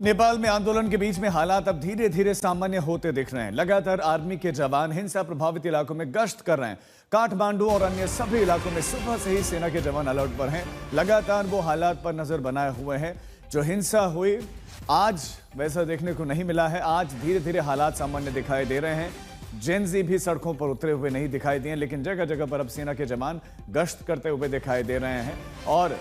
नेपाल में आंदोलन के बीच में हालात अब धीरे धीरे सामान्य होते दिख रहे हैं। लगातार आर्मी के जवान हिंसा प्रभावित इलाकों में गश्त कर रहे हैं। काठमांडू और अन्य सभी इलाकों में सुबह से ही सेना के जवान अलर्ट पर हैं। लगातार वो हालात पर नजर बनाए हुए हैं। जो हिंसा हुई आज वैसा देखने को नहीं मिला है। आज धीरे धीरे हालात सामान्य दिखाई दे रहे हैं। जेनजी भी सड़कों पर उतरे हुए नहीं दिखाई दिए, लेकिन जगह जगह पर अब सेना के जवान गश्त करते हुए दिखाई दे रहे हैं। और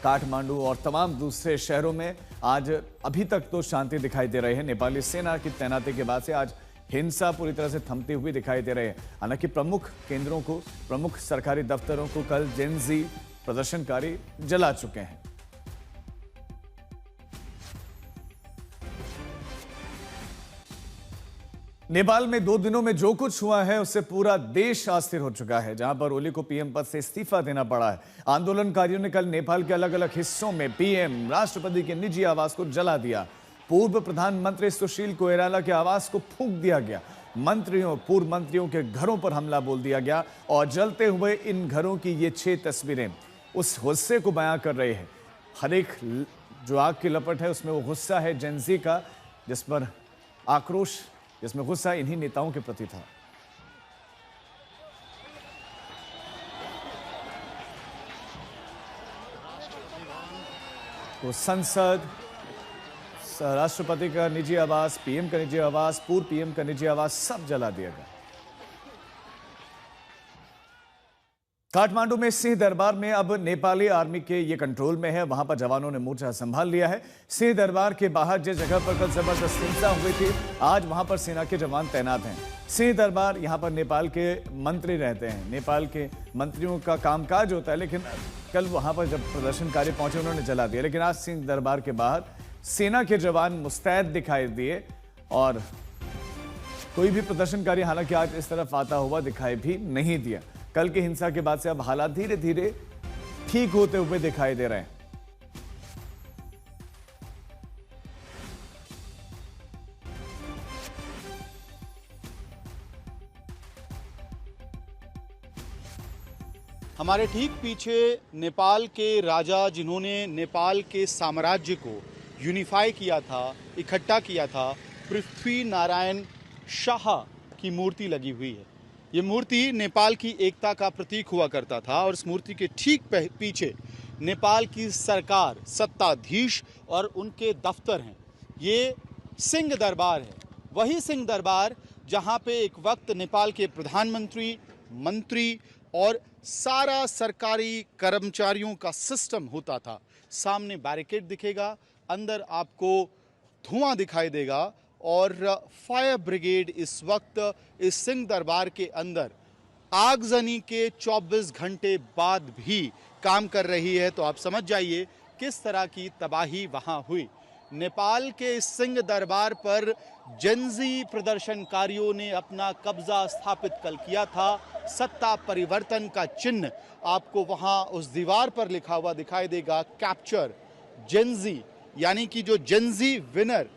काठमांडू और तमाम दूसरे शहरों में आज अभी तक तो शांति दिखाई दे रही है। नेपाली सेना की तैनाती के बाद से आज हिंसा पूरी तरह से थमती हुई दिखाई दे रही है। हालांकि प्रमुख केंद्रों को, प्रमुख सरकारी दफ्तरों को कल जेनजी प्रदर्शनकारी जला चुके हैं। नेपाल में 2 दिनों में जो कुछ हुआ है उससे पूरा देश अस्थिर हो चुका है। जहां पर ओली को पीएम पद से इस्तीफा देना पड़ा है। आंदोलनकारियों ने कल नेपाल के अलग अलग हिस्सों में पीएम, राष्ट्रपति के निजी आवास को जला दिया। पूर्व प्रधानमंत्री सुशील कोइराला के आवास को फूंक दिया गया। मंत्रियों, पूर्व मंत्रियों के घरों पर हमला बोल दिया गया। और जलते हुए इन घरों की ये 6 तस्वीरें उस गुस्से को बयां कर रही है। हर एक जो आग की लपट है उसमें वो गुस्सा है जेनजी का, जिस पर आक्रोश, जिसमें गुस्सा इन्हीं नेताओं के प्रति था। तो संसद, राष्ट्रपति का निजी आवास, पीएम का निजी आवास, पूर्व पीएम का निजी आवास सब जला दिया गया। काठमांडू में सिंह दरबार में अब नेपाली आर्मी के ये कंट्रोल में है। वहां पर जवानों ने मोर्चा संभाल लिया है। सिंह दरबार के बाहर जिस जगह पर कल जबरदस्त हिंसा हुई थी, आज वहां पर सेना के जवान तैनात हैं। सिंह दरबार, यहां पर नेपाल के मंत्री रहते हैं। नेपाल के मंत्रियों का कामकाज होता है, लेकिन कल वहां पर जब प्रदर्शनकारी पहुंचे उन्होंने जला दिया। लेकिन आज सिंह दरबार के बाहर सेना के जवान मुस्तैद दिखाई दिए और कोई भी प्रदर्शनकारी हालांकि आज इस तरफ आता हुआ दिखाई भी नहीं दिया। कल की हिंसा के बाद से अब हालात धीरे धीरे ठीक होते हुए दिखाई दे रहे हैं। हमारे ठीक पीछे नेपाल के राजा, जिन्होंने नेपाल के साम्राज्य को यूनिफाई किया था, इकट्ठा किया था, पृथ्वी नारायण शाह की मूर्ति लगी हुई है। ये मूर्ति नेपाल की एकता का प्रतीक हुआ करता था और इस मूर्ति के ठीक पीछे नेपाल की सरकार, सत्ताधीश और उनके दफ्तर हैं। ये सिंह दरबार है, वही सिंह दरबार जहां पे एक वक्त नेपाल के प्रधानमंत्री, मंत्री और सारा सरकारी कर्मचारियों का सिस्टम होता था। सामने बैरिकेड दिखेगा, अंदर आपको धुआं दिखाई देगा और फायर ब्रिगेड इस वक्त इस सिंह दरबार के अंदर आगजनी के 24 घंटे बाद भी काम कर रही है। तो आप समझ जाइए किस तरह की तबाही वहां हुई। नेपाल के इस सिंह दरबार पर जेनजी प्रदर्शनकारियों ने अपना कब्जा स्थापित कल किया था। सत्ता परिवर्तन का चिन्ह आपको वहां उस दीवार पर लिखा हुआ दिखाई देगा, कैप्चर जेनजी, यानी कि जो जेनजी विनर,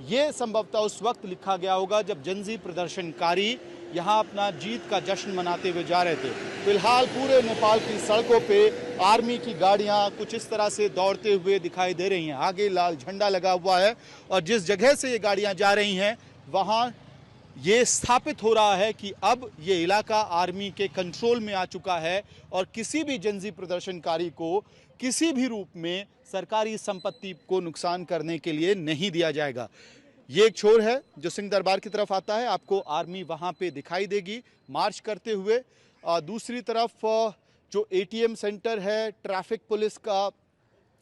ये संभवतः उस वक्त लिखा गया होगा जब जेनजी प्रदर्शनकारी यहाँ अपना जीत का जश्न मनाते हुए जा रहे थे। फिलहाल पूरे नेपाल की सड़कों पे आर्मी की गाड़ियाँ कुछ इस तरह से दौड़ते हुए दिखाई दे रही हैं। आगे लाल झंडा लगा हुआ है और जिस जगह से ये गाड़ियाँ जा रही हैं वहाँ ये स्थापित हो रहा है कि अब ये इलाका आर्मी के कंट्रोल में आ चुका है और किसी भी जेनजी प्रदर्शनकारी को किसी भी रूप में सरकारी संपत्ति को नुकसान करने के लिए नहीं दिया जाएगा। ये एक छोर है जो सिंह दरबार की तरफ आता है, आपको आर्मी वहां पे दिखाई देगी मार्च करते हुए। दूसरी तरफ जो एटीएम सेंटर है, ट्रैफिक पुलिस का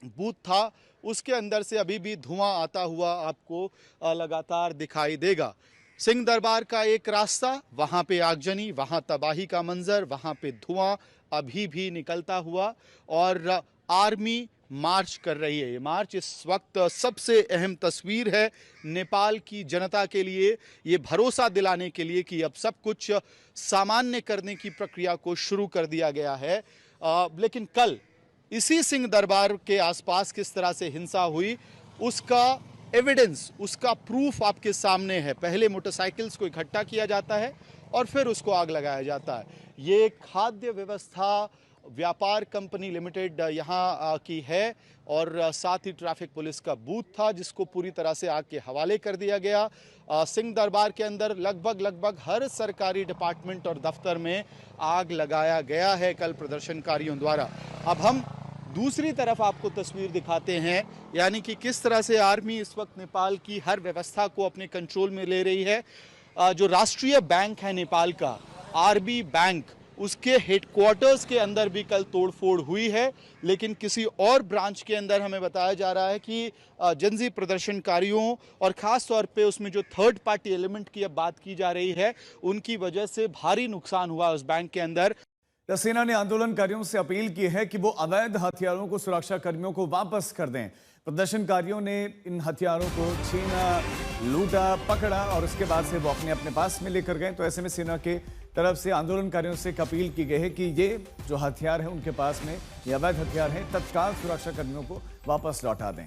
बूथ था, उसके अंदर से अभी भी धुआं आता हुआ आपको लगातार दिखाई देगा। सिंह दरबार का एक रास्ता, वहां पे आगजनी, वहां तबाही का मंजर, वहां पे धुआं अभी भी निकलता हुआ और आर्मी मार्च कर रही है। ये मार्च इस वक्त सबसे अहम तस्वीर है नेपाल की जनता के लिए, ये भरोसा दिलाने के लिए कि अब सब कुछ सामान्य करने की प्रक्रिया को शुरू कर दिया गया है। लेकिन कल इसी सिंह दरबार के आसपास किस तरह से हिंसा हुई, उसका एविडेंस, उसका प्रूफ आपके सामने है। पहले मोटरसाइकिल्स को इकट्ठा किया जाता है और फिर उसको आग लगाया जाता है। ये खाद्य व्यवस्था व्यापार कंपनी लिमिटेड यहाँ की है और साथ ही ट्रैफिक पुलिस का बूथ था जिसको पूरी तरह से आग के हवाले कर दिया गया। सिंह दरबार के अंदर लगभग हर सरकारी डिपार्टमेंट और दफ्तर में आग लगाया गया है कल प्रदर्शनकारियों द्वारा। अब हम दूसरी तरफ आपको तस्वीर दिखाते हैं, यानी कि किस तरह से आर्मी इस वक्त नेपाल की हर व्यवस्था को अपने कंट्रोल में ले रही है। जो राष्ट्रीय बैंक है नेपाल का, आरबी बैंक, उसके हेडक्वार्टर्स के अंदर भी कल तोड़फोड़ हुई है, लेकिन किसी और ब्रांच के अंदर हमें बताया जा रहा है कि जनजी प्रदर्शनकारियों और ख़ास तौर पे उसमें जो थर्ड पार्टी एलिमेंट की अब बात की जा रही है, उनकी वजह से भारी नुकसान हुआ उस बैंक के अंदर। सेना ने आंदोलनकारियों से अपील की है कि वो अवैध हथियारों को सुरक्षा कर्मियों को वापस कर दें। प्रदर्शनकारियों ने इन हथियारों को छीना, लूटा, पकड़ा और उसके बाद से वो अपने अपने पास में लेकर गए। तो ऐसे में सेना के तरफ से आंदोलनकारियों से एक अपील की गई है कि ये जो हथियार है उनके पास में, ये अवैध हथियार हैं, तत्काल सुरक्षा कर्मियों को वापस लौटा दें।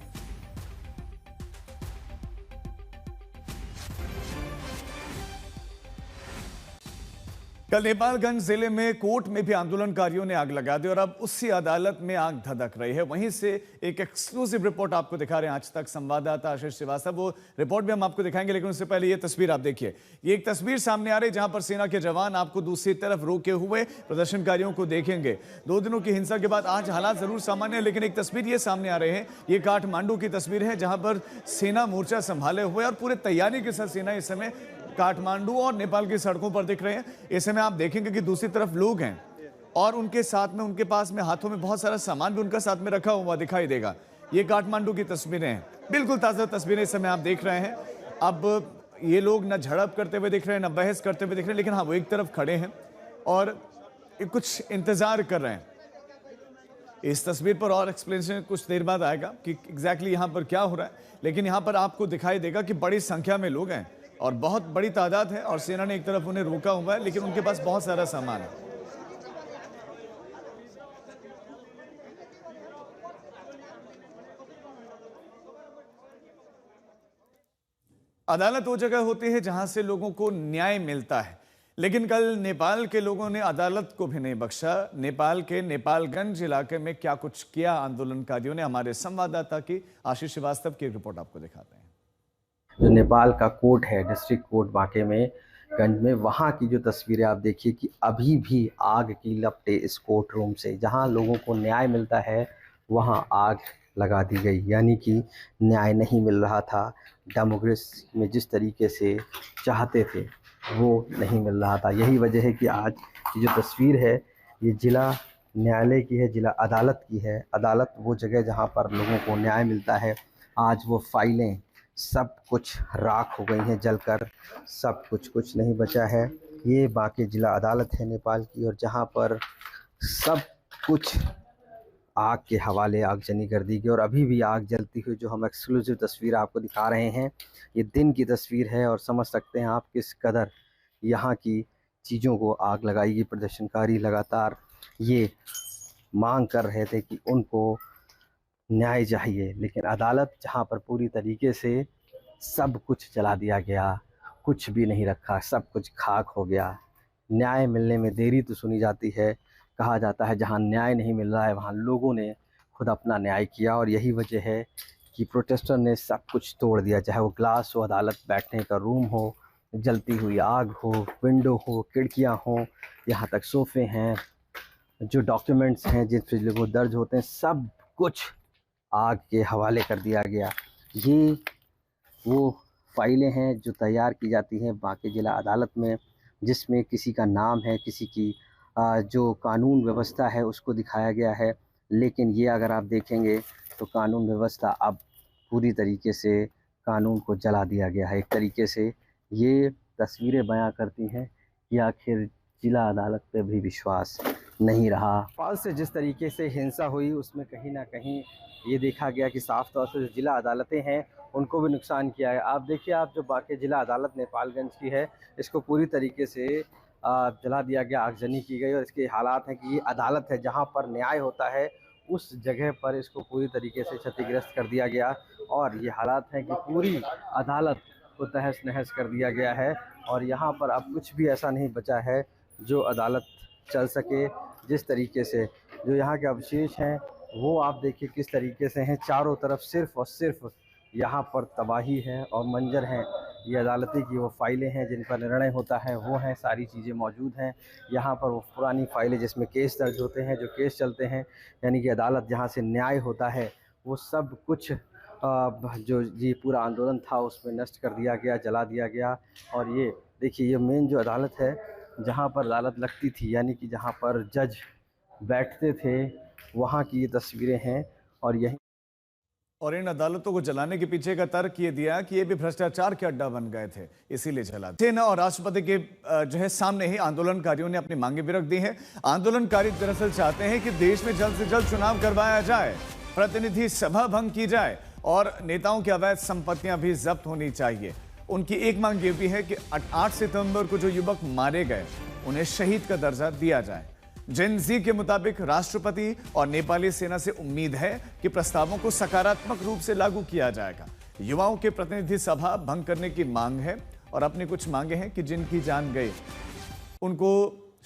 कल नेपालगंज जिले में कोर्ट में भी आंदोलनकारियों ने आग लगा दी और अब उसी अदालत में आग धधक रही है। वहीं से एक एक्सक्लूसिव रिपोर्ट आपको दिखा रहे हैं आज तक संवाददाता आशीष श्रीवास्तव। वो रिपोर्ट भी हम आपको दिखाएंगे, लेकिन उससे पहले ये तस्वीर आप देखिए। ये एक तस्वीर सामने आ रही है जहां पर सेना के जवान आपको दूसरी तरफ रोके हुए प्रदर्शनकारियों को देखेंगे। 2 दिनों की हिंसा के बाद आज हालात जरूर सामान्य है, लेकिन एक तस्वीर ये सामने आ रही है, ये काठमांडू की तस्वीर है जहां पर सेना मोर्चा संभाले हुए और पूरे तैयारी के साथ सेना इस समय काठमांडू और नेपाल की सड़कों पर दिख रहे हैं। इस समय आप देखेंगे कि दूसरी तरफ लोग हैं और उनके साथ में, उनके पास में हाथों में बहुत सारा सामान भी उनका साथ में रखा हुआ दिखाई देगा। ये काठमांडू की तस्वीरें हैं, बिल्कुल ताज़ा तस्वीरें इस समय आप देख रहे हैं। अब ये लोग न झड़प करते हुए दिख रहे हैं, न बहस करते हुए दिख रहे हैं, लेकिन हाँ, वो एक तरफ खड़े हैं और कुछ इंतजार कर रहे हैं। इस तस्वीर पर और एक्सप्लेनेशन कुछ देर बाद आएगा कि एग्जैक्टली यहाँ पर क्या हो रहा है, लेकिन यहाँ पर आपको दिखाई देगा कि बड़ी संख्या में लोग हैं और बहुत बड़ी तादाद है और सेना ने एक तरफ उन्हें रोका हुआ है, लेकिन उनके पास बहुत सारा सामान है। अदालत वो जगह होती है जहां से लोगों को न्याय मिलता है, लेकिन कल नेपाल के लोगों ने अदालत को भी नहीं बख्शा। नेपाल के नेपालगंज इलाके में क्या कुछ किया आंदोलनकारियों ने, हमारे संवाददाता की आशीष श्रीवास्तव की रिपोर्ट आपको दिखाते हैं। जो नेपाल का कोर्ट है, डिस्ट्रिक्ट कोर्ट बांके में गंज में, वहाँ की जो तस्वीरें आप देखिए कि अभी भी आग की लपटें इस कोर्ट रूम से, जहाँ लोगों को न्याय मिलता है वहाँ आग लगा दी गई। यानी कि न्याय नहीं मिल रहा था, डेमोक्रेसी में जिस तरीके से चाहते थे वो नहीं मिल रहा था। यही वजह है कि आज की जो तस्वीर है ये जिला न्यायालय की है, जिला अदालत की है। अदालत वो जगह जहाँ पर लोगों को न्याय मिलता है। आज वो फाइलें सब कुछ राख हो गई हैं जलकर, सब कुछ नहीं बचा है। ये बांके जिला अदालत है नेपाल की, और जहाँ पर सब कुछ आग के हवाले आगजनी कर दी गई और अभी भी आग जलती हुई जो हम एक्सक्लूसिव तस्वीर आपको दिखा रहे हैं, ये दिन की तस्वीर है और समझ सकते हैं आप किस कदर यहाँ की चीज़ों को आग लगाई गई। प्रदर्शनकारी लगातार ये मांग कर रहे थे कि उनको न्याय चाहिए, लेकिन अदालत जहां पर पूरी तरीके से सब कुछ जला दिया गया, कुछ भी नहीं रखा, सब कुछ खाक हो गया। न्याय मिलने में देरी तो सुनी जाती है, कहा जाता है जहां न्याय नहीं मिल रहा है वहां लोगों ने खुद अपना न्याय किया, और यही वजह है कि प्रोटेस्टर ने सब कुछ तोड़ दिया। चाहे वो ग्लास हो, अदालत बैठने का रूम हो, जलती हुई आग हो, विंडो हो, खिड़कियाँ हों, यहाँ तक सोफ़े हैं, जो डॉक्यूमेंट्स हैं जिन पे लोगों दर्ज होते हैं, सब कुछ आग के हवाले कर दिया गया। ये वो फाइलें हैं जो तैयार की जाती हैं बांके जिला अदालत में, जिसमें किसी का नाम है, किसी की जो कानून व्यवस्था है उसको दिखाया गया है। लेकिन ये अगर आप देखेंगे तो कानून व्यवस्था अब पूरी तरीके से कानून को जला दिया गया है। एक तरीके से ये तस्वीरें बयां करती हैं कि आखिर जिला अदालत पे भी विश्वास नहीं रहा। नेपाल से जिस तरीके से हिंसा हुई उसमें कहीं ना कहीं ये देखा गया कि साफ तौर से जो जिला अदालतें हैं उनको भी नुकसान किया है। आप देखिए, आप जो बांके जिला अदालत नेपालगंज की है, इसको पूरी तरीके से जला दिया गया, आगजनी की गई, और इसके हालात हैं कि ये अदालत है जहां पर न्याय होता है, उस जगह पर इसको पूरी तरीके से क्षतिग्रस्त कर दिया गया। और ये हालात हैं कि पूरी अदालत को तहस नहस कर दिया गया है और यहाँ पर अब कुछ भी ऐसा नहीं बचा है जो अदालत चल सके। जिस तरीके से जो यहाँ के अवशेष हैं वो आप देखिए किस तरीके से हैं। चारों तरफ सिर्फ और सिर्फ यहाँ पर तबाही है और मंजर हैं। ये अदालती की वो फाइलें हैं जिन पर निर्णय होता है, वो हैं, सारी चीज़ें मौजूद हैं यहाँ पर। वो पुरानी फाइलें जिसमें केस दर्ज होते हैं, जो केस चलते हैं, यानी कि अदालत जहाँ से न्याय होता है, वो सब कुछ जो ये पूरा आंदोलन था उसमें नष्ट कर दिया गया, जला दिया गया। और ये देखिए ये मेन जो अदालत है जहाँ पर अदालत लगती थी, यानी कि जहाँ पर जज बैठते थे, वहाँ की ये तस्वीरें हैं। और यही और इन अदालतों को जलाने के पीछे का तर्क ये दिया कि ये भी भ्रष्टाचार के अड्डा बन गए थे, इसीलिए जला दिया। सेना और राष्ट्रपति के जो है सामने ही आंदोलनकारियों ने अपनी मांगे भी रख दी हैं। आंदोलनकारी दरअसल चाहते हैं कि देश में जल्द से जल्द चुनाव करवाया जाए, प्रतिनिधि सभा भंग की जाए और नेताओं की अवैध संपत्तियां भी जब्त होनी चाहिए। उनकी एक मांग ये भी है कि 8 सितंबर को जो युवक मारे गए उन्हें शहीद का दर्जा दिया जाए। जेन जी के मुताबिक राष्ट्रपति और नेपाली सेना से उम्मीद है कि प्रस्तावों को सकारात्मक रूप से लागू किया जाएगा। युवाओं के प्रतिनिधि सभा भंग करने की मांग है और अपनी कुछ मांगे हैं कि जिनकी जान गई उनको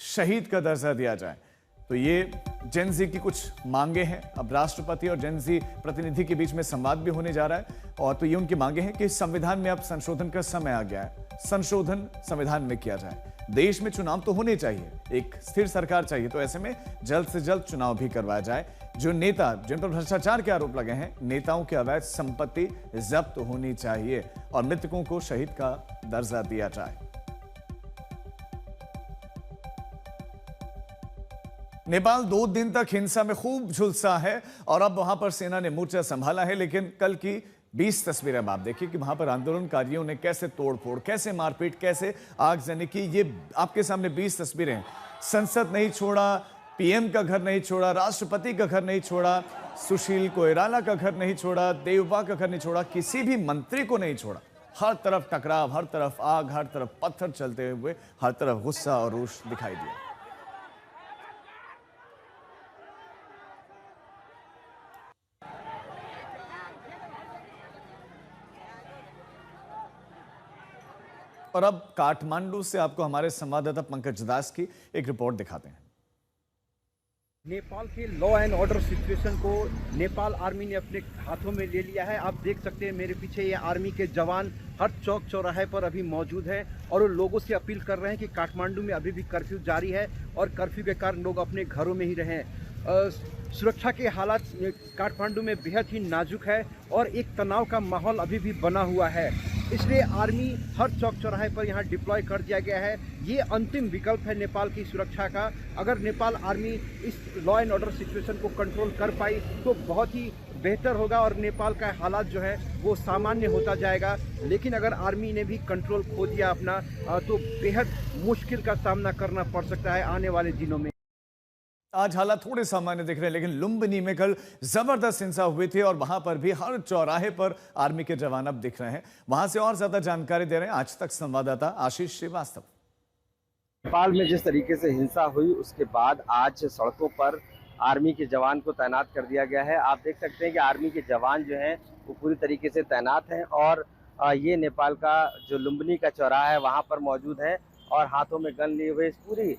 शहीद का दर्जा दिया जाए। तो ये जेन जी की कुछ मांगे हैं। अब राष्ट्रपति और जेन जी प्रतिनिधि के बीच में संवाद भी होने जा रहा है। और तो ये उनकी मांगे हैं कि संविधान में अब संशोधन का समय आ गया है, संशोधन संविधान में किया जाए। देश में चुनाव तो होने चाहिए, एक स्थिर सरकार चाहिए, तो ऐसे में जल्द से जल्द चुनाव भी करवाया जाए। जो नेता जिन पर भ्रष्टाचार के आरोप लगे हैं, नेताओं की अवैध संपत्ति जब्त होनी चाहिए और मृतकों को शहीद का दर्जा दिया जाए। नेपाल 2 दिन तक हिंसा में खूब झुलसा है और अब वहां पर सेना ने मोर्चा संभाला है। लेकिन कल की 20 तस्वीरें आप देखिए कि वहां पर आंदोलनकारियों ने कैसे तोड़फोड़, कैसे मारपीट, कैसे आगजनी की। ये आपके सामने 20 तस्वीरें हैं। संसद नहीं छोड़ा, पीएम का घर नहीं छोड़ा, राष्ट्रपति का घर नहीं छोड़ा, सुशील कोइराला का घर नहीं छोड़ा, देवबा का घर नहीं छोड़ा, किसी भी मंत्री को नहीं छोड़ा। हर तरफ टकराव, हर तरफ आग, हर तरफ पत्थर चलते हुए, हर तरफ गुस्सा और रोष दिखाई दिया। और अब काठमांडू से आपको हमारे संवाददाता पंकज दास की एक रिपोर्ट दिखाते हैं। नेपाल के लॉ एंड ऑर्डर सिचुएशन को नेपाल आर्मी ने अपने हाथों में ले लिया है। आप देख सकते हैं मेरे पीछे ये आर्मी के जवान हर चौक चौराहे पर अभी मौजूद हैं और वो लोगों से अपील कर रहे हैं कि काठमांडू में अभी भी कर्फ्यू जारी है और कर्फ्यू के कारण लोग अपने घरों में ही रहें। सुरक्षा के हालात काठमांडू में बेहद ही नाजुक है और एक तनाव का माहौल अभी भी बना हुआ है, इसलिए आर्मी हर चौक चौराहे पर यहाँ डिप्लॉय कर दिया गया है। ये अंतिम विकल्प है नेपाल की सुरक्षा का। अगर नेपाल आर्मी इस लॉ एंड ऑर्डर सिचुएशन को कंट्रोल कर पाई तो बहुत ही बेहतर होगा और नेपाल का हालात जो है वो सामान्य होता जाएगा। लेकिन अगर आर्मी ने भी कंट्रोल खो दिया अपना तो बेहद मुश्किल का सामना करना पड़ सकता है आने वाले दिनों में। आज हालात थोड़े सामान्य दिख रहे हैं, लेकिन लुम्बिनी में कल जबरदस्त हिंसा हुई थी और वहां पर भी हर चौराहे पर आर्मी के जवान अब दिख रहे हैं। वहां से और ज्यादा जानकारी दे रहे हैं आज तक संवाददाता आशीष श्रीवास्तव। नेपाल में जिस तरीके से हिंसा हुई उसके बाद आज सड़कों पर आर्मी के जवान को तैनात कर दिया गया है। आप देख सकते हैं कि आर्मी के जवान जो हैं वो पूरी तरीके से तैनात हैं और ये नेपाल का जो लुम्बिनी का चौराहा है वहाँ पर मौजूद है और हाथों में गन लिए हुए पूरी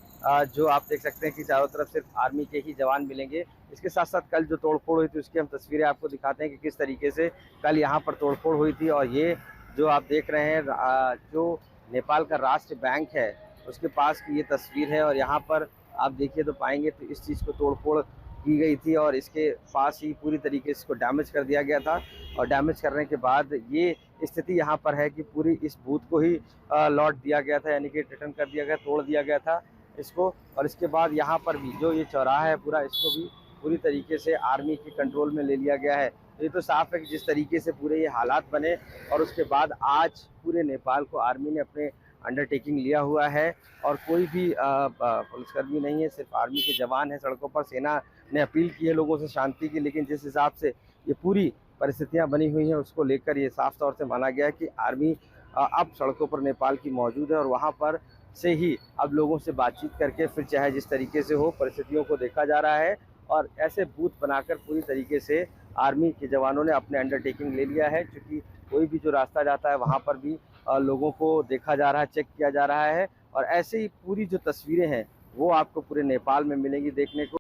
जो आप देख सकते हैं कि चारों तरफ सिर्फ आर्मी के ही जवान मिलेंगे। इसके साथ साथ कल जो तोड़फोड़ हुई थी उसकी हम तस्वीरें आपको दिखाते हैं कि किस तरीके से कल यहाँ पर तोड़फोड़ हुई थी। और ये जो आप देख रहे हैं जो नेपाल का राष्ट्र बैंक है उसके पास की ये तस्वीर है और यहाँ पर आप देखिए तो पाएंगे तो इस चीज़ को तोड़फोड़ की गई थी और इसके पास ही पूरी तरीके से इसको डैमेज कर दिया गया था। और डैमेज करने के बाद ये स्थिति यहाँ पर है कि पूरी इस बूथ को ही लौट दिया गया था, यानी कि रिटर्न कर दिया गया, तोड़ दिया गया था इसको। और इसके बाद यहाँ पर भी जो ये चौराहा है पूरा, इसको भी पूरी तरीके से आर्मी के कंट्रोल में ले लिया गया है। ये तो साफ है कि जिस तरीके से पूरे ये हालात बने और उसके बाद आज पूरे नेपाल को आर्मी ने अपने अंडरटेकिंग लिया हुआ है और कोई भी पुलिसकर्मी नहीं है, सिर्फ आर्मी के जवान हैं सड़कों पर। सेना ने अपील की है लोगों से शांति की, लेकिन जिस हिसाब से ये पूरी परिस्थितियां बनी हुई हैं उसको लेकर ये साफ तौर से माना गया है कि आर्मी अब सड़कों पर नेपाल की मौजूद है और वहां पर से ही अब लोगों से बातचीत करके फिर चाहे जिस तरीके से हो परिस्थितियों को देखा जा रहा है। और ऐसे बूथ बनाकर पूरी तरीके से आर्मी के जवानों ने अपने अंडरटेकिंग ले लिया है, क्योंकि कोई भी जो रास्ता जाता है वहाँ पर भी लोगों को देखा जा रहा है, चेक किया जा रहा है। और ऐसे ही पूरी जो तस्वीरें हैं वो आपको पूरे नेपाल में मिलेंगी देखने को।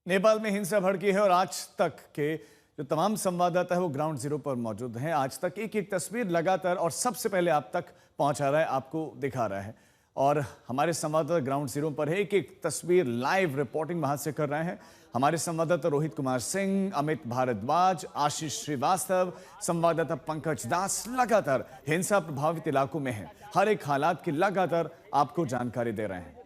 नेपाल में हिंसा भड़की है और आज तक के जो तमाम संवाददाता है वो ग्राउंड जीरो पर मौजूद हैं। आज तक एक एक तस्वीर लगातार और सबसे पहले आप तक पहुंचा रहा है, आपको दिखा रहा है। और हमारे संवाददाता ग्राउंड जीरो पर है, एक एक तस्वीर लाइव रिपोर्टिंग वहां से कर रहे हैं। हमारे संवाददाता रोहित कुमार सिंह, अमित भारद्वाज, आशीष श्रीवास्तव, संवाददाता पंकज दास लगातार हिंसा प्रभावित इलाकों में हैं। हर एक हालात की लगातार आपको जानकारी दे रहे हैं।